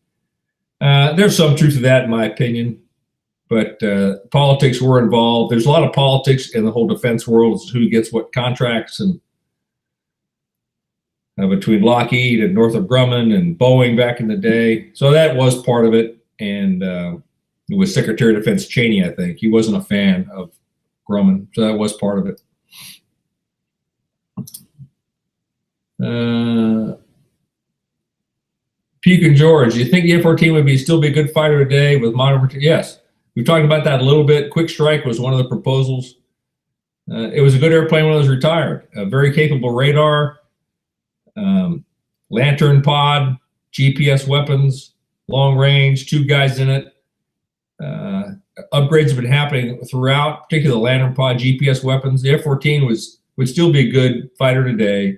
There's some truth to that, in my opinion, but politics were involved. There's a lot of politics in the whole defense world as to who gets what contracts, and between Lockheed and Northrop Grumman and Boeing back in the day. So that was part of it, and it was Secretary of Defense Cheney, I think. He wasn't a fan of Grumman, so that was part of it. Puke and George, do you think the F-14 would still be a good fighter today with modern? Yes, we've talked about that a little bit. Quick strike was one of the proposals. It was a good airplane when it was retired. A very capable radar, lantern pod, GPS weapons, long range, 2 guys in it. Upgrades have been happening throughout, particularly the lantern pod, GPS weapons. The F-14 would still be a good fighter today.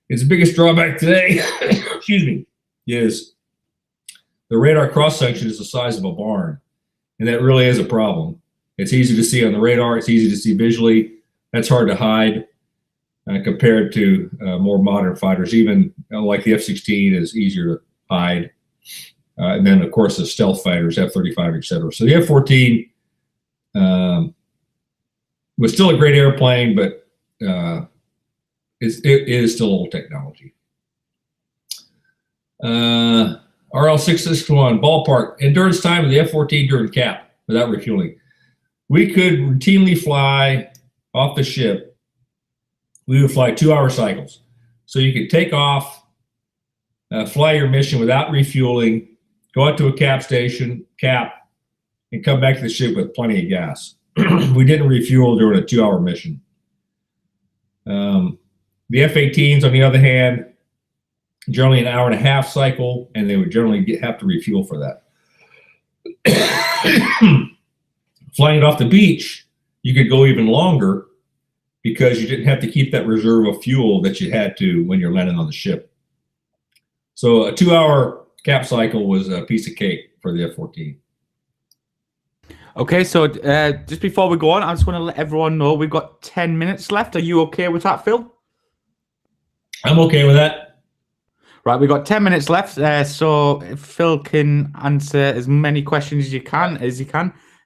Its biggest drawback today, excuse me, is the radar cross-section is the size of a barn, and that really is a problem. It's easy to see on the radar. It's easy to see visually. That's hard to hide compared to more modern fighters. Even like the F-16 is easier to hide. And then, of course, the stealth fighters, F-35, et cetera. So the F-14 was still a great airplane, but it is still old technology. RL661, ballpark, endurance time of the F-14 during cap without refueling. We could routinely fly off the ship. We would fly 2-hour cycles. So you could take off, fly your mission without refueling, go out to a cap station, and come back to the ship with plenty of gas. We didn't refuel during a 2-hour mission. The F-18s, on the other hand, generally an 1.5-hour cycle, and they would generally have to refuel for that. Flying it off the beach, you could go even longer because you didn't have to keep that reserve of fuel that you had to when you're landing on the ship. So a 2-hour cap cycle was a piece of cake for the F-14. Okay, so just before we go on, I just want to let everyone know we've got 10 minutes left. Are you okay with that, Phil? I'm okay with that. Right, we've got 10 minutes left, so if Phil can answer as many questions as you can,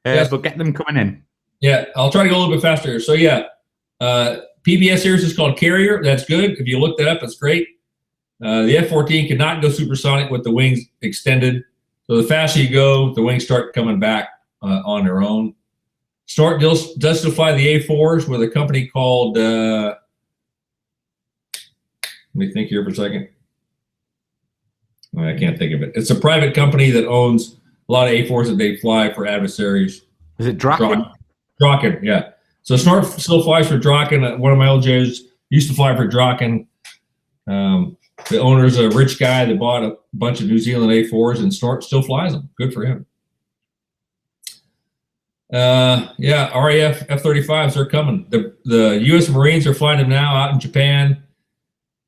yes. But get them coming in. Yeah, I'll try to go a little bit faster here. So yeah, PBS series is called Carrier. That's good. If you look that up, that's great. The F-14 cannot go supersonic with the wings extended. So the faster you go, the wings start coming back on their own. Does still fly the A4s with a company called, let me think here for a second. I can't think of it. It's a private company that owns a lot of A4s that they fly for adversaries. Is it Draken? Draken, yeah. So Snort still flies for Draken. One of my LJs used to fly for Draken. The owner's a rich guy that bought a bunch of New Zealand A4s, and Snort still flies them. Good for him. Yeah, RAF F-35s are coming. The U.S. Marines are flying them now out in Japan.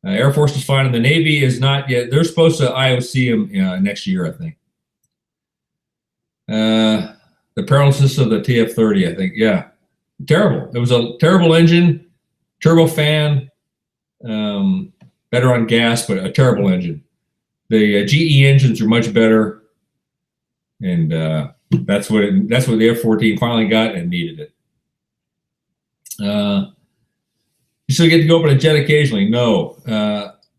Air Force is flying them. The Navy is not yet. They're supposed to IOC them next year, I think. The perilousness of the TF-30, I think. Yeah, terrible. It was a terrible engine, turbofan, better on gas, but a terrible engine. The GE engines are much better, and that's what the F-14 finally got and needed it. You still get to go up in a jet occasionally? No.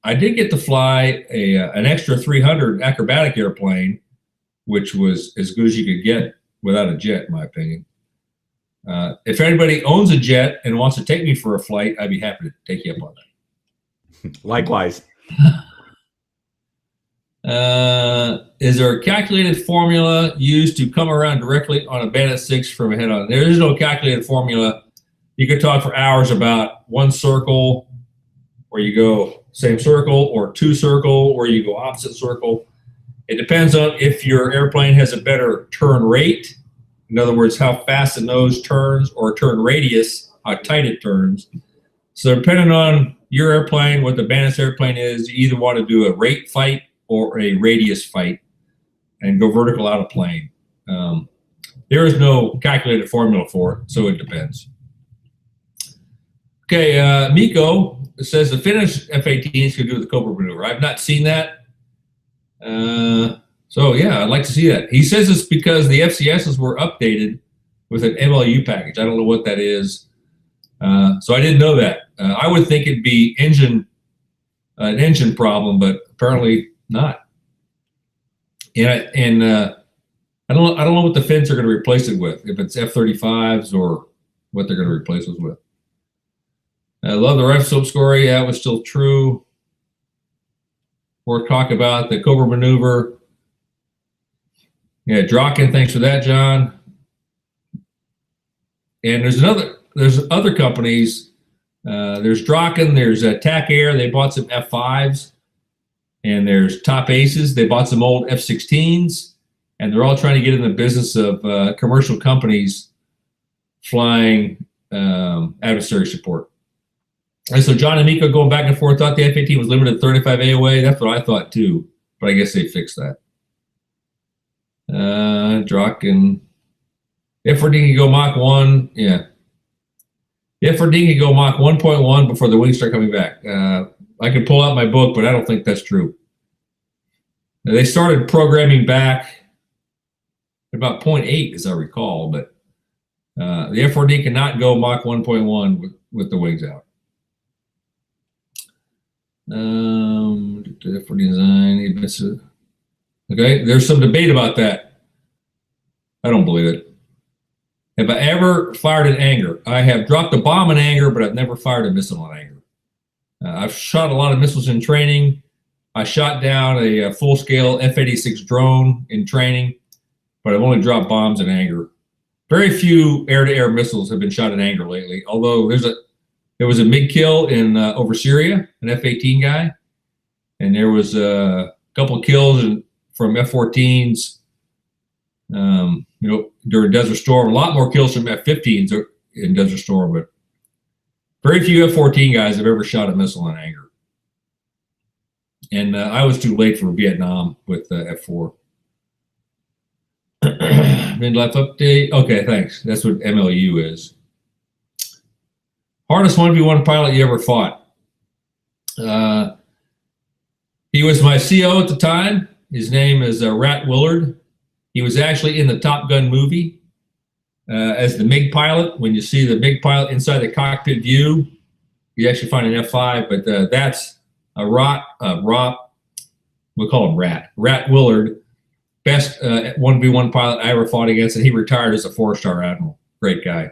I did get to fly an extra 300 acrobatic airplane, which was as good as you could get without a jet, in my opinion. If anybody owns a jet and wants to take me for a flight, I'd be happy to take you up on that. Likewise. Is there a calculated formula used to come around directly on a Bandit 6 from a head-on? There is no calculated formula. You could talk for hours about one circle where you go same circle, or two circle where you go opposite circle. It depends on if your airplane has a better turn rate. In other words, how fast the nose turns, or turn radius, how tight it turns. So depending on your airplane, what the Bandit's airplane is, you either want to do a rate fight or a radius fight and go vertical out of plane. There is no calculated formula for it, so it depends. Okay, Miko says the Finnish F-18s could do the Cobra Maneuver. I've not seen that. So yeah, I'd like to see that. He says it's because the FCSs were updated with an MLU package. I don't know what that is. So I didn't know that. I would think it'd be an engine problem, but apparently not. And I don't know what the Finns are going to replace it with. If it's F-35s or what they're going to replace it with. I love the ref soap score. Yeah, it was still true. We're talking about the Cobra Maneuver. Yeah, Draken, thanks for that, John. And there's other companies. There's Draken, there's TAC Air, they bought some F5s. And there's Top Aces, they bought some old F-16s. And they're all trying to get in the business of commercial companies flying adversary support. And so John and Miko going back and forth thought the F-18 was limited to 35 AOA. That's what I thought too, but I guess they fixed that. Draken. F-14 can go Mach 1. Yeah. F-14 can go Mach 1.1 before the wings start coming back. I could pull out my book, but I don't think that's true. They started programming back at about 0.8, as I recall, but the F-14 cannot go Mach 1.1 with the wings out. For design, okay, there's some debate about that. I don't believe it. Have I ever fired in anger? I have dropped a bomb in anger, but I've never fired a missile in anger. I've shot a lot of missiles in training. I shot down a full-scale F-86 drone in training, but I've only dropped bombs in anger. Very few air-to-air missiles have been shot in anger lately, although there was a MiG kill in over Syria, an F-18 guy, and there was a couple kills from F-14s, during Desert Storm. A lot more kills from F-15s in Desert Storm, but very few F-14 guys have ever shot a missile in anger. And I was too late for Vietnam with F-4. Mid-life update. Okay, thanks. That's what MLU is. Hardest 1v1 pilot you ever fought? He was my CO at the time. His name is Rat Willard. He was actually in the Top Gun movie as the MiG pilot. When you see the MiG pilot inside the cockpit view, you actually find an F5, but that's we'll call him Rat Willard, best 1v1 pilot I ever fought against, and he retired as a 4-star admiral. Great guy.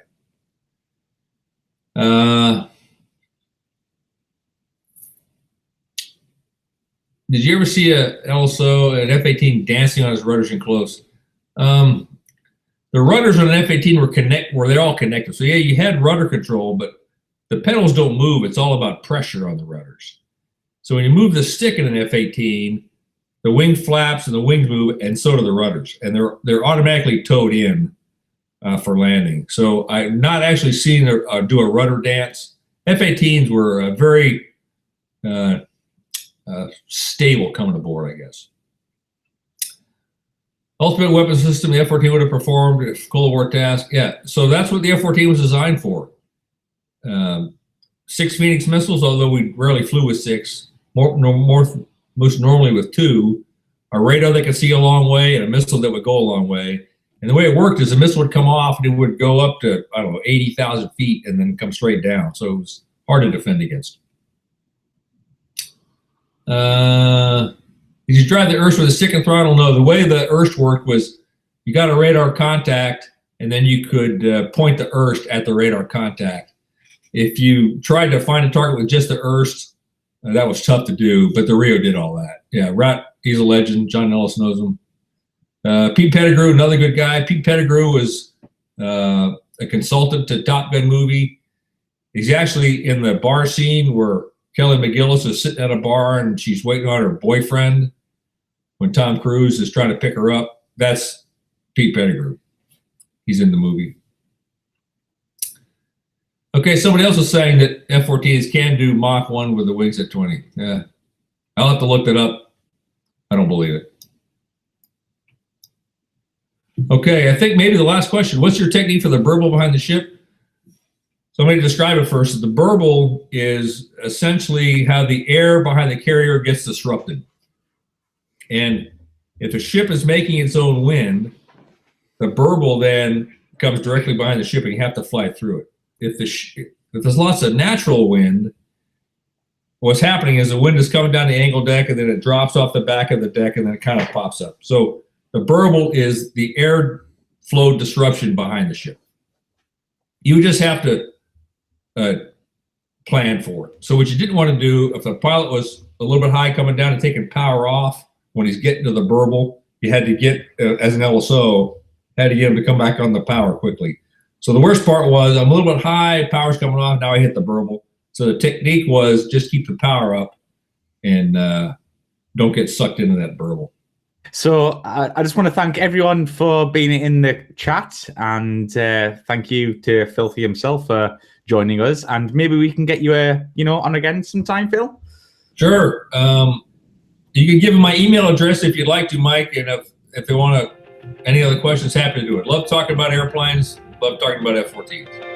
Did you ever see an F-18 dancing on his rudders in close? The rudders on an F-18 were they all connected. So yeah, you had rudder control, but the pedals don't move. It's all about pressure on the rudders. So when you move the stick in an F-18, the wing flaps and the wings move, and so do the rudders, and they're automatically towed in for landing. So I've not actually seen do a rudder dance. F-18s were very stable coming aboard, I guess. Ultimate weapon system, the F-14 would have performed if Cold War task. Yeah, so that's what the F-14 was designed for. 6 Phoenix missiles, although we rarely flew with 6, most normally with 2, a radar that could see a long way and a missile that would go a long way. And the way it worked is a missile would come off and it would go up to, 80,000 feet and then come straight down. So it was hard to defend against. Did you drive the Urst with a stick and throttle? No, the way the Urst worked was you got a radar contact and then you could point the Urst at the radar contact. If you tried to find a target with just the Urst, that was tough to do, but the Rio did all that. Yeah, He's a legend. John Ellis knows him. Pete Pettigrew, another good guy. Pete Pettigrew was a consultant to Top Gun movie. He's actually in the bar scene where Kelly McGillis is sitting at a bar and she's waiting on her boyfriend when Tom Cruise is trying to pick her up. That's Pete Pettigrew. He's in the movie. Okay, somebody else was saying that F-14s can do Mach 1 with the wings at 20. Yeah, I'll have to look that up. I don't believe it. Okay, I think maybe the last question. What's your technique for the burble behind the ship? So I'm going to describe it first. The burble is essentially how the air behind the carrier gets disrupted. And if a ship is making its own wind, the burble then comes directly behind the ship and you have to fly through it. If there's lots of natural wind, what's happening is the wind is coming down the angle deck and then it drops off the back of the deck and then it kind of pops up. So the burble is the air flow disruption behind the ship. You just have to plan for it. So what you didn't want to do, if the pilot was a little bit high coming down and taking power off when he's getting to the burble, you had to get, as an LSO, had to get him to come back on the power quickly. So the worst part was I'm a little bit high, power's coming off, now I hit the burble. So the technique was just keep the power up and don't get sucked into that burble. So I just want to thank everyone for being in the chat, and thank you to Filthy himself for joining us. And maybe we can get you on again sometime, Phil. Sure. You can give them my email address if you'd like to, Mike, and if they want to, any other questions, happy to do it. Love talking about airplanes. Love talking about F-14s.